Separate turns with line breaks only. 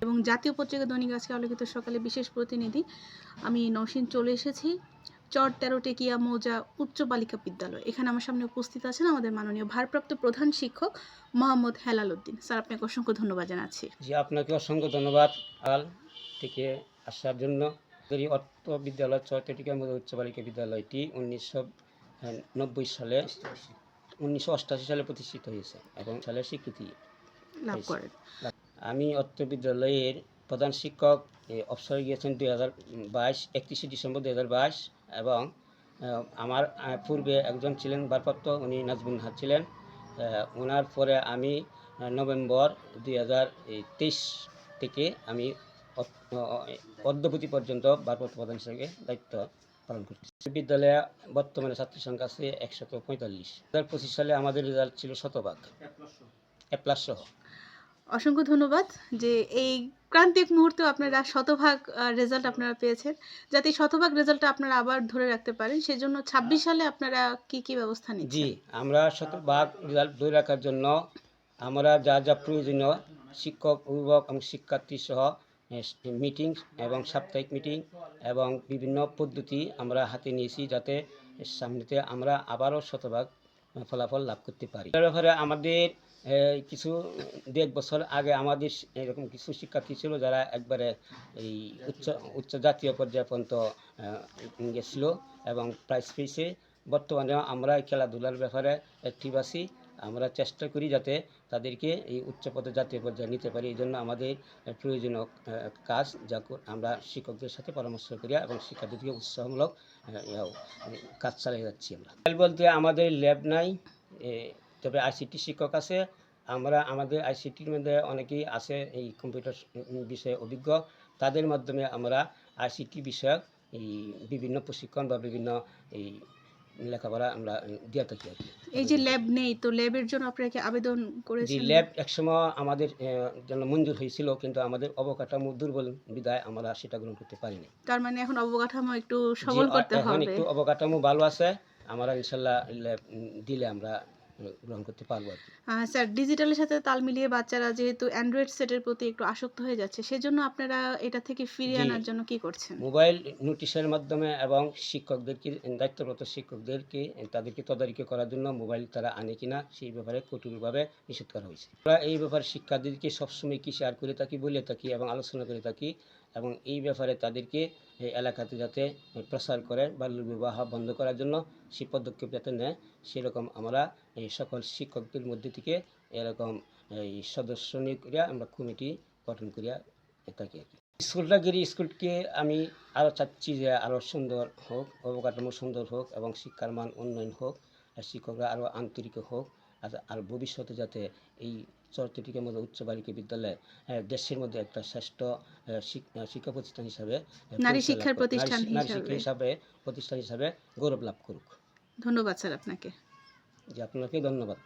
এবং জাতীয় পত্রিকা দৈনিক আজকে আলোকিত সকালে বিশেষ প্রতিনিধি আমি নওশীন চলে এসেছি চর ১৩ টেকিয়া মৌজা উচ্চ বালিকা বিদ্যালয়। এখানে আমার সামনে উপস্থিত আছেন আমাদের মাননীয় ভারপ্রাপ্ত প্রধান শিক্ষক মোহাম্মদ হেলাল উদ্দিন। স্যার, আপনাকে অসংখ্য ধন্যবাদ জানাচ্ছি।
জি, আপনাকে অসংখ্য ধন্যবাদ আল থেকে আসার জন্য। এই অর্থ বিদ্যালয় চর ১৩ টেকিয়া মৌজা উচ্চ বালিকা বিদ্যালয়টি 1988 সালে প্রতিষ্ঠিত হয়েছে এবং সালে স্বীকৃতি
লাভ করেন।
আমি অত্র বিদ্যালয়ের প্রধান শিক্ষক অবসরে গিয়েছেন 31শে ডিসেম্বর 2022 এবং আমার পূর্বে একজন ছিলেন ভারপ্রাপ্ত, উনি নাজমুল হাত ছিলেন। ওনার পরে আমি নভেম্বর 2023 থেকে আমি অদ্যবধি পর্যন্ত ভারপ্রাপ্ত প্রধান হিসেবে দায়িত্ব পালন করছি। বিদ্যালয়ে বর্তমানে ছাত্র সংখ্যা আছে 145। 2025 সালে আমাদের রেজাল্ট ছিল 100% A+ সহ।
অসংখ্য ধন্যবাদ যে এই ক্রান্তিক মুহূর্তে আপনারা শতভাগ রেজাল্ট আপনারা পেয়েছেন। যাতে শতভাগ রেজাল্টটা আপনারা আবার ধরে রাখতে পারেন সেজন্য 26 সালে আপনারা কি ব্যবস্থা নিচ্ছেন?
জি, আমরা শতভাগ রেজাল্ট ধরে রাখার জন্য আমরা যা প্রয়োজনীয় শিক্ষক, অভিভাবক এবং শিক্ষার্থী সহ মিটিং এবং সাপ্তাহিক মিটিং এবং বিভিন্ন পদ্ধতি আমরা হাতে নিয়েছি যাতে সামনেতে আমরা আবারও শতভাগ ফলাফল লাভ করতে পারি। এর ব্যাপারে আমাদের কিছু 1.5 বছর আগে আমাদের এরকম কিছু শিক্ষার্থী ছিল যারা একবারে এই উচ্চ জাতীয় পর্যায় পর্যন্ত গেছিল এবং প্রাইজ পেয়েছে। বর্তমানে আমরা খেলাধুলার ব্যাপারে অ্যাক্টিভ আছি। আমরা চেষ্টা করি যাতে তাদেরকে এই উচ্চ পদে জাতীয় পর্যায়ে নিতে পারি। এই জন্য আমাদের প্রয়োজনীয় কাজ যা আমরা শিক্ষকদের সাথে পরামর্শ করি এবং শিক্ষার্থীদেরকে উৎসাহমূলক কাজ চালিয়ে যাচ্ছি। আমরা বলতে আমাদের ল্যাব নাই, তবে আইসিটি শিক্ষক আছে। আমাদের আইসিটির মধ্যে অনেকেই আছে এই কম্পিউটার বিষয়ে অভিজ্ঞ। তাদের মাধ্যমে আমরা আইসিটি বিষয়ক এই বিভিন্ন প্রশিক্ষণ বা বিভিন্ন এই লেখাপড়া আমরা দিয়ে থাকি আর কি।
এই যে ল্যাব নেই, তো ল্যাবের জন্য আপনারা কি আবেদন করেছেন?
জি, ল্যাব একসময় আমাদের জন্য মঞ্জুর হয়েছিল, কিন্তু আমাদের অবকাঠামো দুর্বল বিধায় আমরা সেটা গ্রহণ করতে পারিনি।
তার মানে এখন অবকাঠামো একটু সবল করতে
এখন
হবে।
একটু অবকাঠামো ভালো আছে, আমরা ইনশাল্লাহ ল্যাব দিলে আমরা গ্রহণ করতে পারবো আর কি।
স্যার, ডিজিটালের সাথে তাল মিলিয়ে বাচ্চারা যেহেতু অ্যান্ড্রয়েড সেটের প্রতি একটু আসক্ত হয়ে যাচ্ছে, সেজন্য আপনারা এটা থেকে ফিরিয়ে আনার জন্য কি করছেন?
মোবাইল নোটিশের মাধ্যমে এবং শিক্ষকদেরকে, দায়িত্বরত শিক্ষকদেরকে তাদেরকে তদারকি করার জন্য মোবাইল তারা আনে কিনা সেই ব্যাপারে কঠোরভাবে নিষেধ করা হয়েছে। আমরা এই ব্যাপারে শিক্ষার্থীদেরকে সবসময় কি শেয়ার করে থাকি, বলে থাকি এবং আলোচনা করে থাকি এবং এই ব্যাপারে তাদেরকে এলাকাতে যাতে প্রসার করে বাল্যবিবাহ বন্ধ করার জন্য সেই পদক্ষেপ যাতে নেয়, সেরকম আমরা এই সকল শিক্ষকদের মধ্যে থেকে এরকম এই সদস্য নিয়োগ করিয়া আমরা কমিটি গঠন করিয়া থাকি আর কি। স্কুলকে আমি আরও চাচ্ছি যে আরও সুন্দর হোক, অবকাঠামো সুন্দর হোক এবং শিক্ষার মান উন্নয়ন হোক, আর শিক্ষকরা আরও আন্তরিক হোক, আর ভবিষ্যতে যাতে এই চর ১৩ টেকিয়া মৌজা উচ্চ বালিকা বিদ্যালয় দেশের মধ্যে একটা শ্রেষ্ঠ শিক্ষা প্রতিষ্ঠান হিসাবে,
নারী শিক্ষার প্রতিষ্ঠান
হিসাবে গৌরব লাভ করুক।
ধন্যবাদ স্যার আপনাকে।
যে আপনাকে ধন্যবাদ।